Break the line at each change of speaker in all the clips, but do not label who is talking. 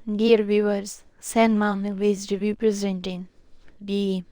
Dear viewers, San Mountain is representing the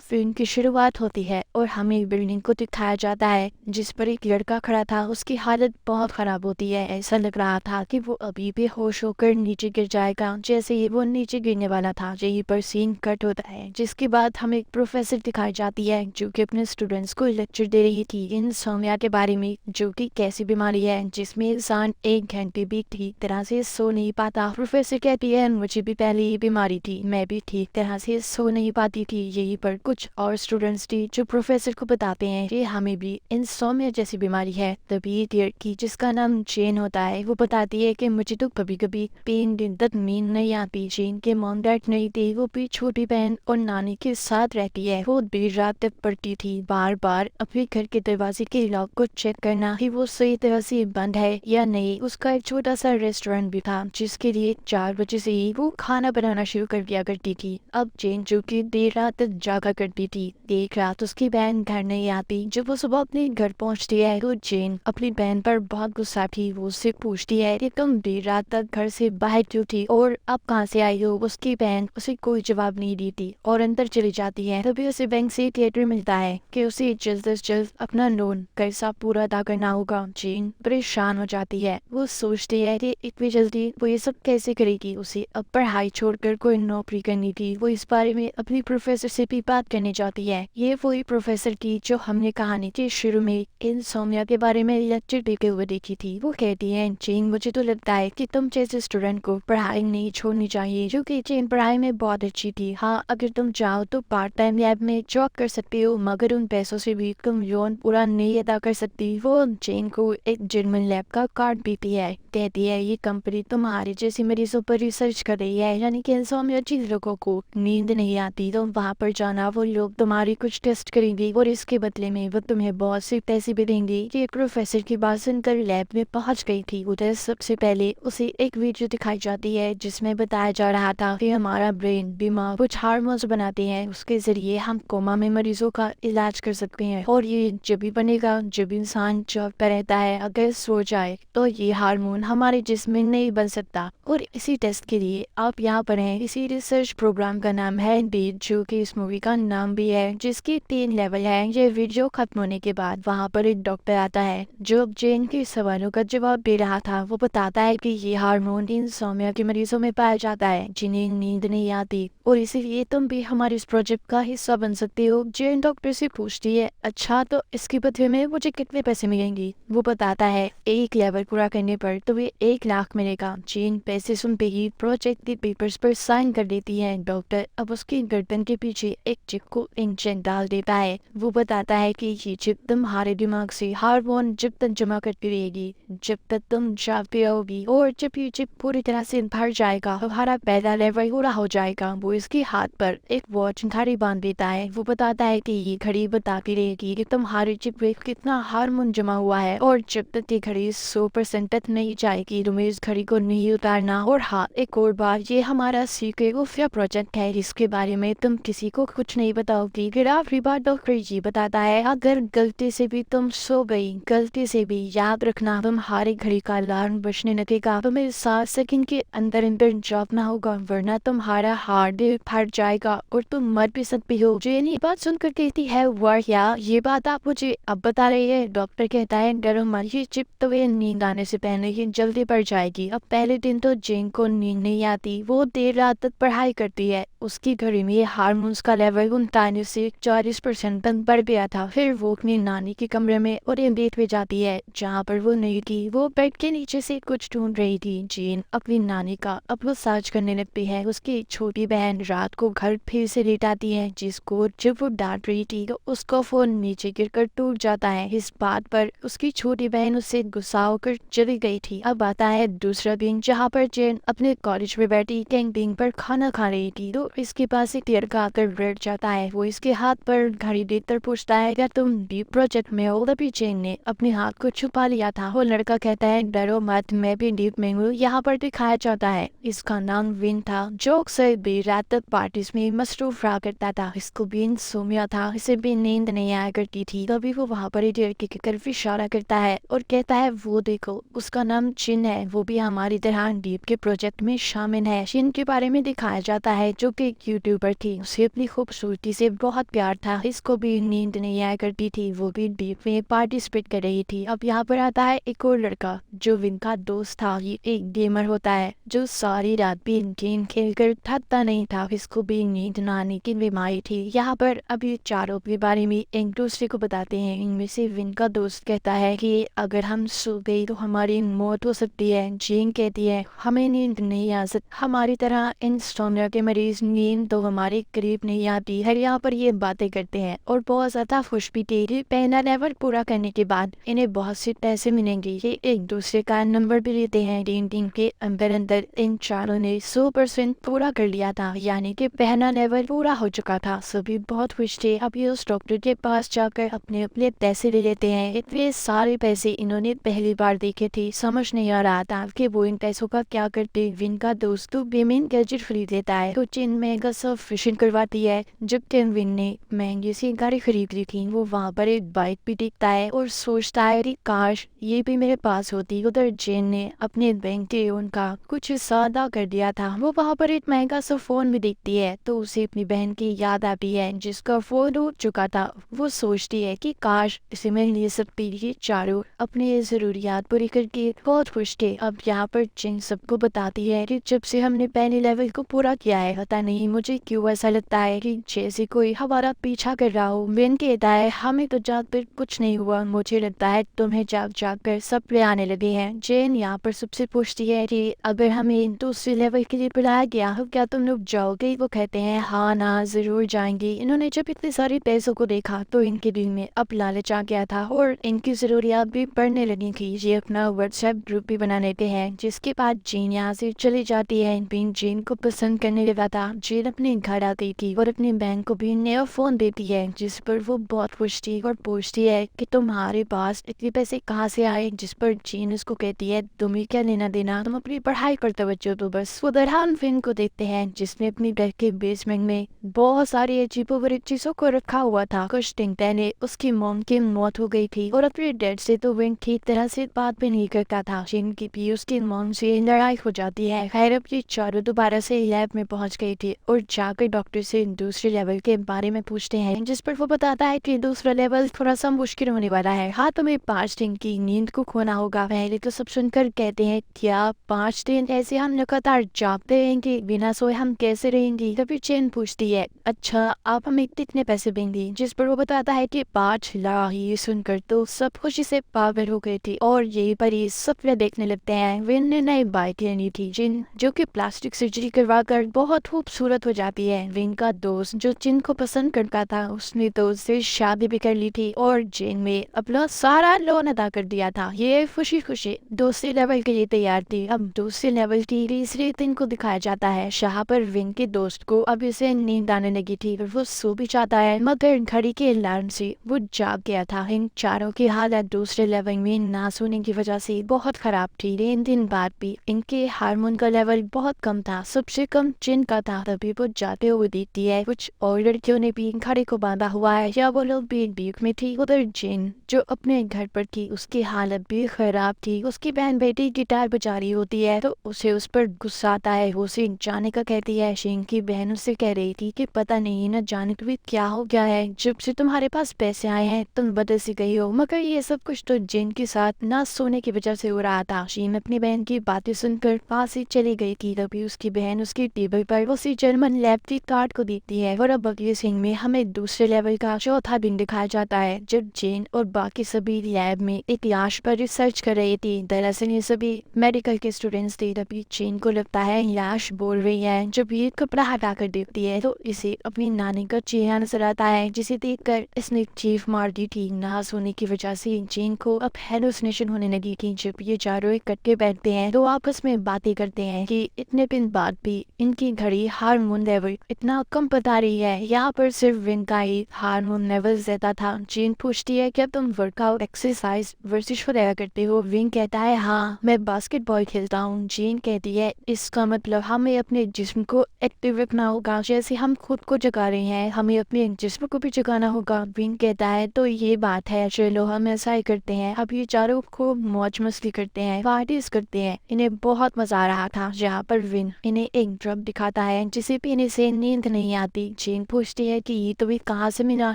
film की शुरुआत होती है और हमें एक बिल्डिंग को दिखाया जाता है जिस पर एक लड़का खड़ा था। उसकी हालत बहुत ख़राब होती है। ऐसा लग रहा था कि वो अभी भी होश होकर नीचे गिर जाएगा। जैसे ही वो नीचे गिरने वाला था यहीं पर सीन कट होता है, जिसके बाद हमें एक प्रोफेसर दिखाई जाती है जो कि अपने स्टूडेंट्स को लेक्चर दे रही थी इंसोम्निया के बारे में, जो कि कैसी बीमारी है जिसमें इंसान 1 घंटे भी ठीक तरह से सो नहीं पाता। प्रोफेसर कहती है मुझे भी पहले ये बीमारी थी, मैं भी ठीक तरह से सो नहीं पाती थी। यहीं पर कुछ और स्टूडेंट्स थी जो प्रोफेसर को बताते हैं कि हमें भी इंसोम्निया जैसी बीमारी है। तभी एक लड़की जिसका नाम जेन होता है वो बताती है कि मुझे तो कभी कभी 3 दिन तक नींद नहीं आती। जेन के मॉम डैड नहीं थे, वो भी छोटी बहन और नानी के साथ रहती है। वो देर रात तक पढ़ती थी, बार बार अपने घर के दरवाजे के लॉक को चेक करना कि वो सही तरह से बंद है या नहीं। उसका एक छोटा सा रेस्टोरेंट भी था जिसके लिए 4 बजे से ही वो खाना बनाना शुरू कर दिया करती थी। अब जेन जो कि देर रात तक जागा करती थी, एक रात उसकी बहन घर नहीं आती। जब वो सुबह अपने घर पहुंचती है तो जेन अपनी बहन पर बहुत गुस्सा थी। वो उससे पूछती है कि तुम देर रात तक घर से बाहर क्यों थी और अब कहाँ से आई हो। उसकी बहन उसे कोई जवाब नहीं देती और अंदर चली जाती है। तभी उसे बैंक से थिएटर मिलता है कि उसे जल्द से जल्द अपना लोन कर्जा पूरा अदा करना होगा। जेन परेशान हो जाती है। वो सोचती है कि इतनी जल्दी वो ये सब कैसे करेगी। उसे अब पढ़ाई छोड़कर कोई नौकरी करनी थी। वो इस बारे में अपनी प्रोफेसर से भी बात करने जाती है। ये वही प्रोफेसर थी जो हमने कहानी के शुरू में इंसोम्निया के बारे में लेक्चर देते हुए देखी थी। वो कहती है जेन मुझे तो लगता है कि तुम जैसे स्टूडेंट को पढ़ाई नहीं छोड़नी चाहिए, जो कि जेन पढ़ाई में बहुत अच्छी थी। हाँ, अगर तुम चाहो तो पार्ट टाइम लैब में जॉब कर सकती हो, मगर उन पैसों से भी तुम लोन पूरा नहीं अदा कर सकती। वो जेन को एक जर्मन लैब का कार्ड देती है, कहती है ये कंपनी तुम्हारे जैसे मरीजों पर रिसर्च कर रही है, यानी कि इंसोम्निया जिन लोगों को नींद नहीं आती तो वहाँ पर जाना, वो लोग तुम्हारी कुछ टेस्ट करेंगे और इसके बदले में वो तुम्हें बहुत से पैसे भी देंगे। ये प्रोफेसर की बात सुनकर लैब में पहुंच गई थी। उधर सबसे पहले उसे एक वीडियो दिखाई जाती है जिसमें बताया जा रहा था कि हमारा ब्रेन दिमाग कुछ हार्मोन्स बनाते हैं, उसके जरिए हम कोमा में मरीजों का इलाज कर सकते हैं और ये जब भी बनेगा जब इंसान जॉब पर रहता है। अगर सो जाए तो ये हार्मोन हमारे जिस्म में नहीं बन सकता और इसी टेस्ट के लिए आप यहाँ पर हैं। इसी रिसर्च प्रोग्राम का नाम है बीट, जो कि इस मूवी का नाम भी है, जिसकी 3 लेवल है। ये वीडियो खत्म होने के बाद वहाँ पर एक डॉक्टर आता है जो अब जेन के सवालों का जवाब दे रहा था। वो बताता है कि ये हार्मोन इंसोम्निया के मरीजों में पाया जाता है जिन्हें नींद नहीं आती और इसीलिए तुम भी हमारे इस प्रोजेक्ट का हिस्सा बन सकते हो। जेन डॉक्टर से पूछती है अच्छा तो इसके बदले में मुझे कितने पैसे मिलेंगे। वो बताता है 1 लेवल पूरा करने पर तुम्हें 1 लाख मिलेगा। जेन पैसे सुनते ही प्रोजेक्ट के पेपर्स पर साइन कर देती है। डॉक्टर अब उसकी गर्दन के पीछे एक चिप को इंजेक्ट डाल देता है। वो बताता है कि ये चिप तुम्हारे दिमाग से हार्मोन जब तक जमा करती रहेगी जब तक तुम जागते रहोगी, और जब ये चिप पूरी तरह से भर जाएगा तुम्हारा पहला लेवल पूरा हो जाएगा। वो इसके हाथ पर एक वॉच घड़ी बांध देता है। वो बताता है कि ये घड़ी बताती रहेगी कि तुम्हारे चिप में कितना हार्मोन जमा हुआ है और जब तक ये घड़ी 100% तक नहीं जाएगी तुम्हें इस घड़ी को नहीं उतारना। और हाँ, एक और बात, ये हमारा सीक्रेट खुफिया प्रोजेक्ट है, इसके बारे में तुम किसी को कुछ नहीं बताओगी। फिर आखिरी बात डॉक्टर जी बताता है अगर गलती से भी तुम सो गई, गलती से भी, याद रखना तुम्हारी घड़ी का अलार्म बजने लगेगा, तुम्हें 7 सेकंड के अंदर अंदर जागना होगा वरना तुम्हारा हार्ट बीट फट जाएगा और तुम मर भी सकती हो। जेन ये बात सुनकर कहती है वाह यार, ये बात आप मुझे अब बता रही है। डॉक्टर कहता है डरो मत, ये चिप तुम्हें नींद आने से पहले ही जल्दी पड़ जाएगी। अब पहले दिन तो जेन को नींद नहीं आती, वो देर रात तक पढ़ाई करती है। उसकी घड़ी में हार्मोन्स का लेवल 39 से 40% तक बढ़ गया था। फिर वो अपनी नानी के कमरे में और बेड पे जाती है जहाँ पर वो नहीं थी। वो बेड के नीचे से कुछ ढूंढ रही थी। जेन अपनी नानी का अब वो सर्च करने लगती है। उसकी छोटी बहन रात को घर फिर से लेट आती है, जिसको जब वो डांट रही थी तो उसका फोन नीचे गिरकर टूट जाता है। इस बात पर उसकी छोटी बहन उससे गुस्सा होकर चली गई थी। अब आता है दूसरा दिन जहाँ पर जेन अपने कॉलेज में बैठी कैंटीन पर खाना खा रही थी तो इसके पास एक लड़का आकर बैठ जाता है। वो इसके हाथ पर घड़ी देखकर पूछता है, क्या तुम डीप प्रोजेक्ट में हो? तभी जेन ने अपने हाथ को छुपा लिया था। वो लड़का कहता है, डरो मत, मैं भी डीप में हूँ। यहाँ पर दिखाया जाता है इसका नाम विन था, जो अक्सर भी रात तक पार्टीज में मसरूफ रहा करता था। इसको भी इंसोम्निया था, इसे भी नींद नहीं आया करती थी। तभी वो वहाँ पर एक लड़के की तरफ इशारा करता है और कहता है, वो देखो, उसका नाम चिन है, वो भी हमारी तरह डीप के प्रोजेक्ट में शामिल है। चिन के बारे में दिखाया जाता है, जो कि एक यूट्यूबर थी, उसे अपनी खूबसूरती से बहुत प्यार था, इसको भी नींद नहीं आया करती थी, वो भी डीप में पार्टिसिपेट कर रही थी। अब यहाँ पर आता है एक और लड़का जो विन का दोस्त था। ये एक गेमर होता है जो सारी रात भी गेम खेलकर थकता नहीं था, इसको भी नींद न आने की बीमारी थी। यहाँ पर अभी चारों के बारे में एक दूसरे को बताते हैं। इनमें से विन का दोस्त कहता है कि अगर हम सो गए तो हमारी मौत हो सकती है। जेन कहती है, हमें नींद नहीं आ सकती, हमारी तरह इंसोम्निया के मरीज नींद तो हमारे करीब नहीं आती है। यहाँ पर ये बातें करते हैं और बहुत ज्यादा खुश भी थे। पहला लेवल पूरा करने के बाद इन्हें बहुत से पैसे मिलेंगे। ये एक दूसरे का नंबर भी लेते हैं। दिन के अंदर इन चारों ने 100% पूरा कर लिया था, यानी कि पहला लेवल पूरा हो चुका था। सभी बहुत खुश थे। अब ये उस डॉक्टर के पास जाकर अपने अपने पैसे ले लेते हैं। इतने सारे पैसे इन्होंने पहली बार देखे थे, समझ नहीं आ रहा था कि वो इन पैसों का क्या करते। विन का दोस्त तो बेमेन गैजेट खरीद लेता है, तो चिन महंगा सब फिशिंग करवाती है। जब विन ने महंगी सी गाड़ी खरीद ली थी, वो वहाँ पर एक बाइक भी देखता है और सोचता है कि काश ये भी मेरे पास होती। उधर जेन ने अपने बैंक के उनका कुछ सादा कर दिया था। वो वहाँ पर एक महंगा सा फोन भी देखती है, तो उसे अपनी बहन की याद आती है जिसका फोन उड़ चुका था। वो सोचती है कि काश इसे मैं ले सकती। ये चारों अपनी जरूरियात पूरी करके बहुत खुश थे। अब यहाँ पर चिन सबको बताती है कि जब से हमने पहले लेवल को पूरा किया है, पता नहीं मुझे क्यों ऐसा लगता है कि जैसे कोई हमारा पीछा कर रहा हो। विन कहता है, हमें तो जाग कर कुछ नहीं हुआ, मुझे लगता है तुम्हें जाग जाग कर सपने आने लगे हैं। जेन यहाँ पर सबसे पूछती है कि अगर हमें दूसरे लेवल के लिए बुलाया गया हो, क्या तुम लोग जाओगे? वो कहते हैं, हाँ ना, जरूर जाएंगे। इन्होंने जब इतने सारे पैसों को देखा तो इनके दिल में अब लालच आ गया था और इनकी जरूरियात भी बढ़ने लगी थी। ये अपना व्हाट्सएप ग्रुप भी बना लेते हैं, जिसके बाद जेन यहाँ से चली जाती है। बिन जेन को पसंद करने लगा था। जेन अपने घर आ गई थी और अपनी बहन को भी नया फोन देती है, जिस पर वो बहुत खुश थी और पूछती है कि तुम्हारे पास इतने पैसे कहाँ से आए? जिस पर जेन उसको कहती है, तुम्हें क्या लेना देना, तुम अपनी पढ़ाई पर तवज्जो दो बस। उधर हम फिन को देखते हैं, जिसने अपनी घर के बेसमेंट में बहुत सारी अजीबोगरीब चीजों को रखा हुआ था। कुछ दिन पहले उसकी मॉम की मौत हो गई थी और अपने डैड से तो विन ठीक तरह से बात भी नहीं करता था। जेन की भी उसकी मॉम से लड़ाई हो जाती है। खैर, अब ये चारों दोबारा से लैब में पहुंच गई थी और जाकर डॉक्टर से दूसरे लेवल के बारे में पूछते हैं, जिस पर वो बताता है कि दूसरा लेवल थोड़ा सा मुश्किल होने वाला है। हाँ, तुम्हें 5 दिन की नींद को खोना होगा। पहले तो सब सुनकर कहते हैं, क्या 5 दिन ऐसे हम लगातार जागते रहेंगे, बिना सोए हम कैसे रहेंगे? तभी चेन पूछती है, अच्छा आप हमें कितने पैसे देंगे? जिस पर वो बताता है कि 5 लाख। ये सुनकर तो सब खुशी से पागल हो गए थे और ये परी सपने देखने लगते हैं। विन ने नई बाइक लेनी थी, जिन जो कि प्लास्टिक सर्जरी करवा कर बहुत खूबसूरत हो जाती है। विन का दोस्त जो जिन को पसंद करता था, उसने तो उससे शादी भी कर ली थी और जेन में अपना सारा लोन अदा कर दिया था। ये खुशी खुशी दूसरे लेवल के लिए तैयार थी। अब दूसरे लेवल की तीसरे दिन को दिखाया जाता है। जहाँ पर विन के दोस्त को अब इसे नींद आने लगी थी और वो सो भी चाहता है, मगर घड़ी के अलार्म से वो जाग गया था। इन चारों की हालत दूसरे लेवल में ना सोने की वजह से बहुत खराब थी। 3 दिन बाद भी इनके हार्मोन का लेवल बहुत कम था, सबसे कम चिन का था। तभी वो जाते हुए देखती है कुछ और लड़कियों ने भी घड़ी को बांधा हुआ है, या वो लोग भी बीच में थी। उधर जिन जो अपने घर पर थी, उसकी हालत भी खराब थी। उसकी बहन बेटी गिटार बजा रही होती है तो उसे उस पर गुस्सा आता है। वो उसे जाने का कहती है। शेन की बहन उससे कह रही थी कि पता नहीं न जाने तुम्हें क्या हो गया है, जब से तुम्हारे पास पैसे आए हैं तुम बदल सी गई हो। मगर ये सब कुछ तो जिन के साथ ना सोने की वजह से हो रहा था। शेन अपनी बहन की बातें सुनकर वहां से चली गई थी। तभी उसकी बहन उसकी टेबल पर उसी जर्मन लैब की कार्ड को देखती है। और अब अगले सीन में हमें दूसरे लेवल का चौथा दिन दिखाया जाता है, जब जेन और बाकी सभी लैब में एक याश पर रिसर्च कर रही थी। दरअसल ये सभी मेडिकल के स्टूडेंट्स थे। तभी चीन को लगता है याश बोल रही है। जब ये कपड़ा हटा कर देखती है तो इसे अपनी नानी का चेहरा नजर आता है, जिसे देखकर इसने चीख मार दी थी। ना सोने की वजह से चीन को अब हेलुसिनेशन होने लगी थी। जब ये चारों इकट्ठे बैठते हैं तो आपस में बातें करते हैं कि इतने दिन बाद भी इनकी घड़ी हार्मोन लेवल इतना कम बता रही है। यहाँ पर सिर्फ इनका ही हार्मोन लेवल ज्यादा था। चीन पूछती है क्या तुम वर्कआउट एक्सरसाइज वर्जिश वगैरह करते हो? विंग कहता है हाँ, मैं बास्केटबॉल खेलता हूँ। चीन कहती है इसका मतलब हमें अपने जिस्म को एक्टिव रखना होगा, जैसे हम खुद को जगा रहे हैं हमें अपने जिस्म को भी जगाना होगा। विंग कहता है तो ये बात है, चलो हम ऐसा ही करते हैं। अब ये चारों खूब मौज मस्ती करते हैं, पार्टीज करते हैं। इन्हें बहुत मजा आ रहा था। जहाँ पर विंग इन्हें एक ड्रग दिखाता है जिसे पीने से नींद नहीं आती। चीन पूछती है कि ये तुम्हें कहाँ से मिला?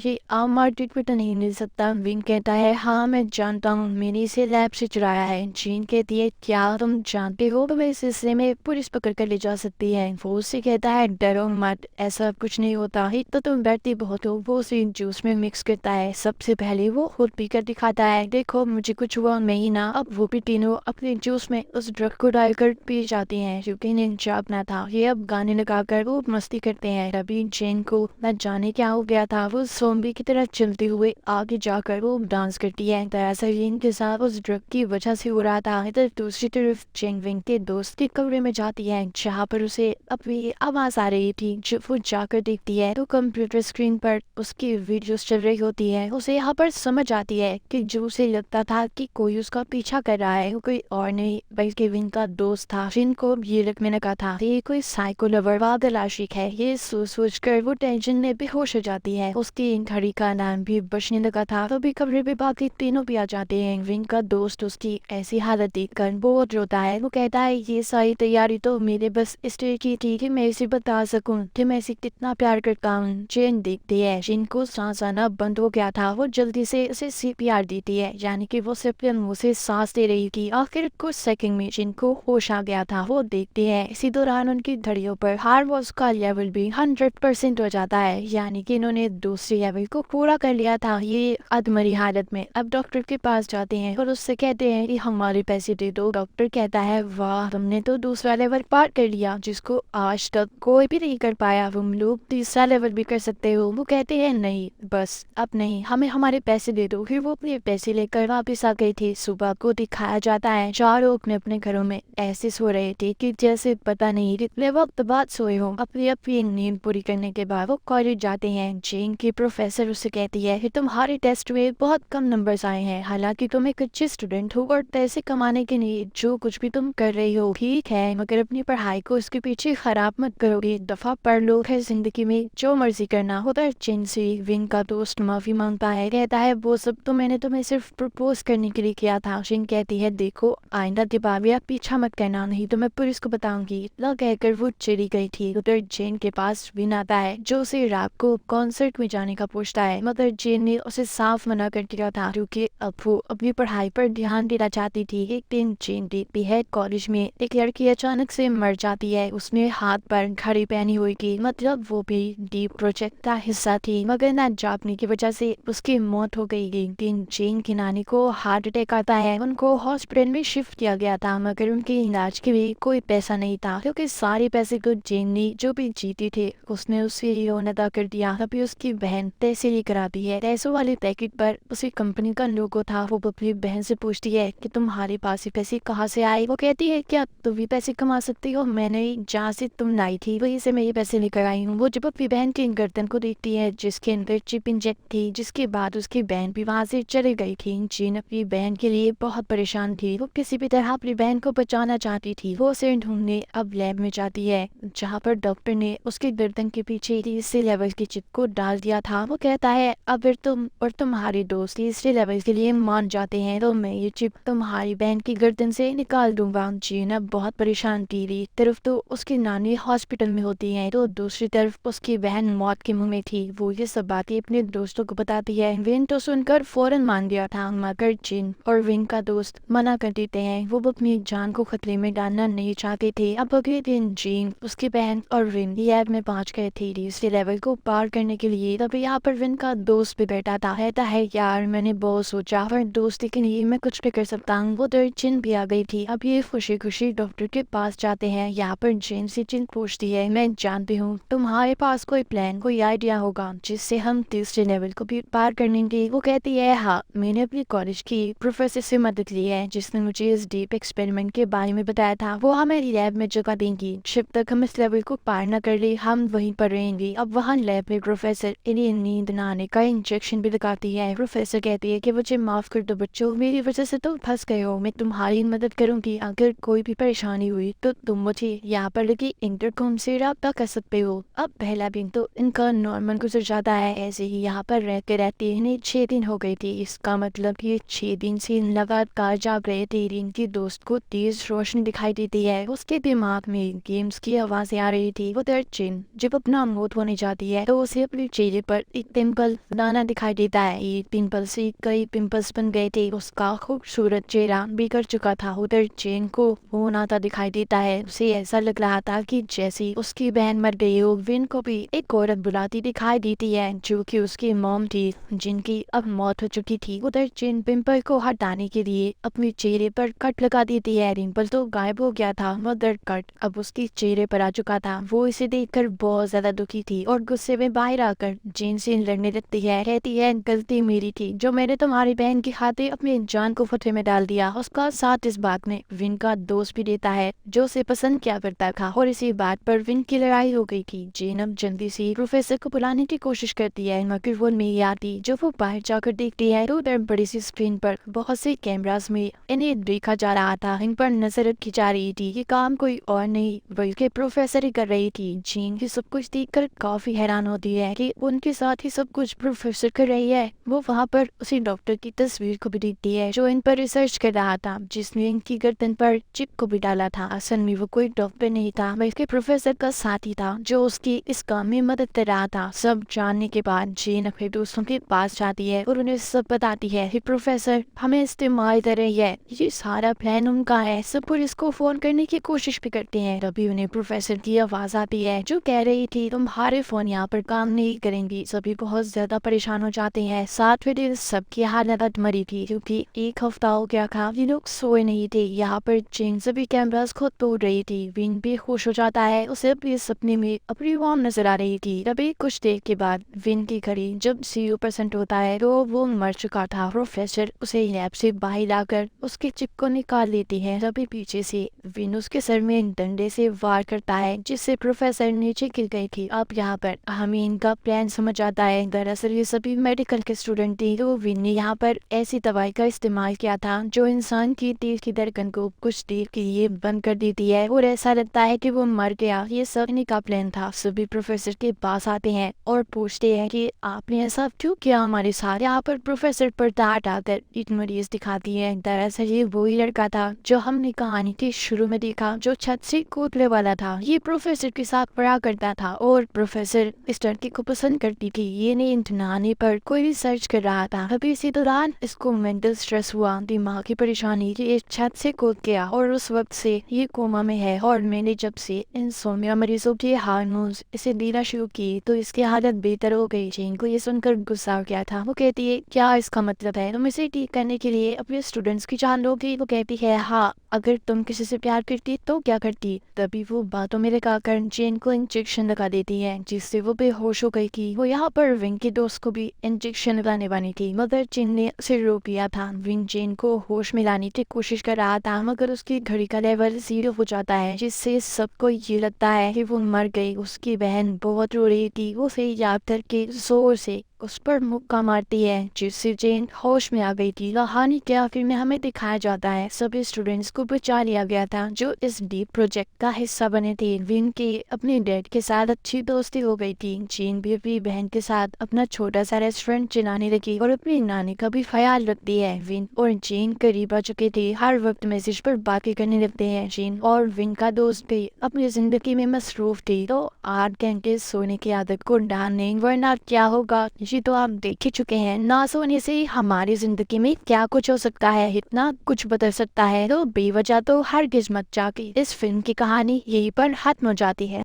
ये आम मार्केट में तो नहीं मिल सकता। विंग कहता है हाँ मैं जानता हूँ, मैंने इसे लैब से चुराया है। चीन कहती है क्या तुम जानते हो तुम्हें इस सिलसिले में पुलिस पकड़ कर ले जा सकती है? वो उससे कहता है डरो मत, ऐसा कुछ नहीं होता, तो तुम बैठती बहुत हो। वो उसे जूस में मिक्स करता है। सबसे पहले वो खुद पी कर दिखाता है, देखो मुझे कुछ हुआ नहीं ना। अब वो भी तीनों अपने जूस में उस ड्रग को डालकर पी जाती हैं, क्योंकि इन्हें जागना था। ये अब गाने लगाकर वो मस्ती करते हैं। तभी चेन को न जाने क्या हो गया था, वो ज़ॉम्बी की तरह चलते हुए आगे जाकर वो डांस करती है। दरअसल इनके साथ उस ड्रग की वजह से हो रहा था। इधर दूसरी तरफ चेंग विंग के दोस्त के कमरे में जाती है, जहाँ पर उसे अपनी आवाज आ रही थी। जब वो जाकर देखती है तो कंप्यूटर स्क्रीन पर उसकी वीडियोस चल रही होती है। उसे यहाँ पर समझ आती है कि जो उसे लगता था कि कोई उसका पीछा कर रहा है वो कोई और नहीं बल्कि विंग का दोस्त था, जिनको ये लगने लगा था ये कोई साइको लवर पागल आशिक है। ये सोच कर वो टेंशन में बेहोश हो जाती है। उसकी घड़ी का नाम भी बचने लगा था। तभी कमरे में बाकी तीनों भी आ जाते हैं। विंग का दोस्त उसकी ऐसी हालत देखकर बहुत रोता है। वो कहता है ये सारी तैयारी तो मेरे बस इसलिए की थी कि मैं इसे बता सकूं कि मैं इसे कितना प्यार करता हूँ। चेन देखती है जिन को सांस आना बंद हो गया था। वो जल्दी से उसे CPR देती है, यानी कि वो सिर्फ मुंह से सांस दे रही थी। आखिर कुछ सेकंड में जिनको होश आ गया था। वो देखते हैं इसी दौरान उनकी घड़ियों पर हार्मोन्स का लेवल भी 100% हो जाता है, यानी कि इन्होंने दूसरे लेवल को पूरा कर लिया था। ये अधमरी हालत में अब डॉक्टर के पास जाते हैं और उससे कहते हैं कि हमारे पैसे दे दो। डॉक्टर कहता है वाह तुमने तो दूसरा लेवल पार कर लिया, जिसको आज तक कोई भी नहीं कर पाया। तुम लोग तीसरा लेवल भी कर सकते हो। वो कहते हैं नहीं बस अब नहीं, हमें हमारे पैसे दे दो। फिर वो अपने पैसे लेकर वापस आ गए थे। सुबह को दिखाया जाता है चारों अपने अपने घरों में ऐसे सो रहे थे कि जैसे पता नहीं कितने वक्त बाद सोए हो। अपनी अपनी नींद पूरी करने के बाद वो कॉलेज जाते हैं। चीन की प्रोफेसर उससे कहती है कि तुम्हारे टेस्ट में बहुत कम नंबर्स आए हैं, हालांकि तुम एक अच्छे स्टूडेंट हो और पैसे कमाने के लिए जो कुछ भी तुम कर रही हो ठीक है, मगर अपनी पढ़ाई को इसके पीछे खराब मत करोगे। दफा पढ़ लो, है जिंदगी में जो मर्जी करना होता है। चीन से विंग का दोस्त माफी मांगता है, कहता है वो सब तो मैंने तुम्हें सिर्फ प्रपोज करने के लिए किया था। चीन कहती है देखो आइंदा दिबाविया पीछा मत करना, नहीं तो मैं पुलिस को बताऊंगी। इतना कहकर वो चली गई थी। उधर चीन के पास विन आता है जो उसे रात को कॉन्सर्ट में जाने का पूछता है, मगर चीन ने उसे साफ मना कर दिया था क्योंकि अब वो अपनी पढ़ाई पर ध्यान देना चाहती थी। एक दिन चीन देखती है कॉलेज में एक लड़की अचानक से मर जाती है। उसने हाथ पर घड़ी पहनी हुई थी, मतलब वो भी डीप प्रोजेक्ट का हिस्सा थी, मगर न जापने की वजह से उसकी मौत हो गई। लेकिन चीन की नानी को हार्ट अटैक आता है। उनको हॉस्पिटल में शिफ्ट किया गया था, मगर उनके इलाज के लिए कोई पैसा नहीं था क्योंकि सारे पैसे को चीन ने जो भी जीते थे उसने उससे लोन अदा कर दिया। तभी उसकी बहन पैसे लेकर आती है। पैसों वाले पैकेट पर उसी कंपनी का लोगो था। वो अपनी बहन से पूछती है कि तुम्हारे पास ये पैसे कहाँ से आए? वो कहती है क्या तुम भी पैसे कमा सकती हो? मैंने जहाँ से तुम लाई थी वहीं से मैं ये पैसे लेकर आई हूँ। वो जब अपनी बहन की गर्दन को देखती है जिसके अंदर चिप इंजेक्ट थी, जिसके बाद उसकी बहन भी वहाँ से चली गई थी। चीन अपनी बहन के लिए बहुत परेशान थी। वो किसी भी तरह अपनी बहन को बचाना चाहती थी। वो उसे ढूंढने अब लैब में जाती है, जहाँ पर डॉक्टर ने उसके गर्दन के पीछे तीसरे लेवल की चिप को डाल दिया था। वो कहता है अगर तुम और तुम्हारे दोस्त तीसरे लेवल के लिए मान जाते हैं तो मैं ये चिप तुम्हारी बहन की गर्दन से निकाल दूंगा। चीन अब बहुत परेशान थी। एक तरफ तो उसकी नानी हॉस्पिटल में होती है तो दूसरी तरफ उसकी बहन मौत के मुंह में थी। वो ये सब बातें अपने दोस्तों को बताती है। विन तो सुनकर फौरन मान गया था, मगर चीन और विन का दोस्त मना कर देते हैं। वो अपनी जान को खतरे में डालना नहीं चाहते थे। अब अगले दिन चीन, उसकी बहन और विन लैब में पहुंच गए थे तीसरे लेवल को पार करने के लिए। तब यहाँ पर विन का दोस्त भी बैठा था। कहता है यार मैंने बहुत सोचा, पर दोस्ती के लिए मैं कुछ भी कर सकता हूँ। वो तो जिन भी आ गई थी। अब ये खुशी खुशी डॉक्टर के पास जाते हैं। यहाँ पर जिन से जिन पूछती है, मैं जानती हूँ तुम्हारे पास कोई प्लान, कोई आइडिया होगा जिससे हम तीसरे लेवल को भी पार करने की। वो कहती है हाँ, मैंने अपने कॉलेज की प्रोफेसर से मदद ली है जिसने मुझे इस डीप एक्सपेरिमेंट के बारे में बताया था। वो हमें लैब में जगह देंगी। जब तक हम इस लेवल को पार न कर ले हम वहीं पर रहेंगे। अब वहाँ लैब में प्रोफेसर इन्हें नींद न आने का इंजेक्शन भी लगाती है। प्रोफेसर कहती है कि मुझे माफ कर दो बच्चों, मेरी वजह से तुम फंस गए हो। मैं तुम्हारी मदद करूंगी। अगर कोई भी परेशानी हुई तो तुम मुझे यहाँ पर लगी इंटरकॉम से राब्ता कर सकते हो। अब पहला दिन तो इनका नॉर्मल गुजर जाता है। ऐसे ही यहाँ पर रहते रहते इन्हें 6 दिन हो गए थे। इसका मतलब ये 6 दिन से लगातार जाग रहे थे। इनकी दोस्त को तेज रोशनी दिखाई देती है। उसके दिमाग में गेम्स की आवाजें आ रही थी। वो दर्जिन जब अपना मौत होने जाती है तो उसे अपने चेहरे पर एक पिंपल दाना दिखाई देता है। ये पिंपल से कई पिंपल्स बन गए थे। उसका खूबसूरत चेहरा बिगड़ चुका था। उधर चेन को खून आता दिखाई देता है। उसे ऐसा लग रहा था कि जैसे उसकी बहन मर गई हो। विन को भी एक औरत बुलाती दिखाई देती है जो कि उसकी मॉम थी जिनकी अब मौत हो चुकी थी। उधर चेन पिंपल को हटाने के लिए अपने चेहरे पर कट लगा देती है। पिंपल तो गायब हो गया था मगर कट अब उसके चेहरे पर आ चुका था। वो इसे देखकर बहुत ज्यादा दुखी थी और गुस्से में बाहर आकर जेन से लड़ने लगती है। कहती है गलती मेरी थी जो मैंने तुम्हारी बहन की खातिर अपनी जान को खतरे में डाल दिया। उसका साथ इस बात में विन का दोस्त भी देता है जो उसे पसंद क्या करता था और इसी बात पर विन की लड़ाई हो गई थी। जेन अब जल्दी से प्रोफेसर को बुलाने की कोशिश करती है मगर वो नहीं आती। जब वो बाहर जाकर देखती है तो उधर बड़ी सी स्क्रीन पर बहुत से कैमरास में इन्हें देखा जा रहा था। इन पर नजर रखी जा रही थी। ये काम कोई और नहीं बल्कि प्रोफेसर ही कर रही थी। जेन ये सब कुछ देखकर काफी हैरान होती है कि उनके साथ ही सब कुछ प्रोफेसर कर रही है। वो वहाँ पर उसी डॉक्टर की तस्वीर को भी देखती है जो इन पर रिसर्च कर रहा था जिसने इनकी गर्दन पर चिप को भी डाला था। असल में वो कोई डॉक्टर नहीं था बल्कि प्रोफेसर का साथी था जो उसकी इस काम में मदद कर रहा था। सब जानने के बाद जेन अपने दोस्तों के पास जाती है और उन्हें सब बताती है कि प्रोफेसर हमें इस्तेमाल कर रही है। ये सारा प्लान उनका है। सब पुलिस को फोन करने की कोशिश भी करते हैं। तभी उन्हें प्रोफेसर की आवाज आती है जो कह रही थी तुम्हारे फोन यहाँ पर काम नहीं करेंगी। सभी बहुत ज्यादा परेशान हो जाते हैं। 7वें दिन सबकी हालत मरी थी क्योंकि एक हफ्ता हो गया था। ये लोग सोए नहीं थे। यहाँ पर जेन सभी कैमरास को तोड़ रही थी। विन भी खुश हो जाता है। उसे अपने सपने में अपनी मॉम नजर आ रही थी। तभी कुछ देर के बाद विन की घड़ी जब 0% होता है तो वो मर चुका था। प्रोफेसर उसे लैब से बाहर लाकर उसके चिप को निकाल लेती है। तभी पीछे से विन उसके सर में डंडे से वार करता है जिससे प्रोफेसर नीचे गिर गई थी। अब यहाँ पर हमें इनका प्लान समझ आता है। दरअसल ये सभी मेडिकल के स्टूडेंट थे। तो विन ने यहाँ पर ऐसी दवाई का इस्तेमाल किया था जो इंसान की दिल की धड़कन को कुछ देर के लिए बंद कर देती है और ऐसा लगता है कि वो मर गया। ये सब इन्हीं का प्लान था। सभी प्रोफेसर के पास आते हैं और पूछते हैं कि आपने ऐसा क्यों किया हमारे साथ। यहाँ पर प्रोफेसर पर्दा हटाकर एक मरीज दिखाती है। दरअसल ये वही लड़का था जो हमने कहानी के शुरू में देखा जो छत से कूदने वाला था। ये प्रोफेसर के साथ पढ़ा करता था और प्रोफेसर इस लड़के को पसंद करती थी। ये नींद आने पर कोई रिसर्च कर रहा था। अभी इसी दौरान इसको मेंटल स्ट्रेस हुआ, दिमाग की परेशानी। ये छत से कूद गया और उस वक्त से ये कोमा में है। और मैंने जब से इंसोम्निया मरीजों के हार्मोन्स इसे देना शुरू किए तो इसकी हालत बेहतर हो गई। जेन को ये सुनकर गुस्सा हो गया था। वो कहती है क्या इसका मतलब है तुम इसे ठीक करने के लिए अपने स्टूडेंट्स की जान लोगी। वो कहती है हाँ, अगर तुम किसी से प्यार करती तो क्या करती। तभी वो बातों में लगाकर जेन को इंजेक्शन लगा देती है जिससे वो बेहोश हो गई थी। वो यहाँ पर विन के दोस्त को भी इंजेक्शन लगाने वाली थी मगर जेन ने उसे रोक लिया था। विन जेन को होश में लाने की कोशिश कर रहा था मगर उसकी घड़ी का लेवल 0 हो जाता है जिससे सबको ये लगता है कि वो मर गई। उसकी बहन बहुत रो रही थी। वो उसे याद करके जोर से उस पर मुक्का मारती है जिससे जेन होश में आ गई थी। कहानी के आखिर में हमें दिखाया जाता है सभी स्टूडेंट्स को बचा लिया गया था जो इस डीप प्रोजेक्ट का हिस्सा बने थे। विन के अपने डैड के साथ अच्छी दोस्ती हो गई थी। जेन भी अपनी बहन के साथ अपना छोटा सा रेस्टोरेंट चलाने लगी और अपनी नानी का भी ख्याल रखती है। विन और जेन करीब आ चुके थे। हर वक्त मैसेज पर बातें करने लगते हैं। जेन और विन का दोस्त भी अपनी जिंदगी में मसरूफ थे तो 8 घंटे सोने की आदत को डालने वरना क्या होगा ये तो आप देख ही चुके हैं। ना सोने से हमारी जिंदगी में क्या कुछ हो सकता है, इतना कुछ बदल सकता है। तो बेवजह तो हरगिज मत जाके। इस फिल्म की कहानी यहीं पर खत्म हो जाती है।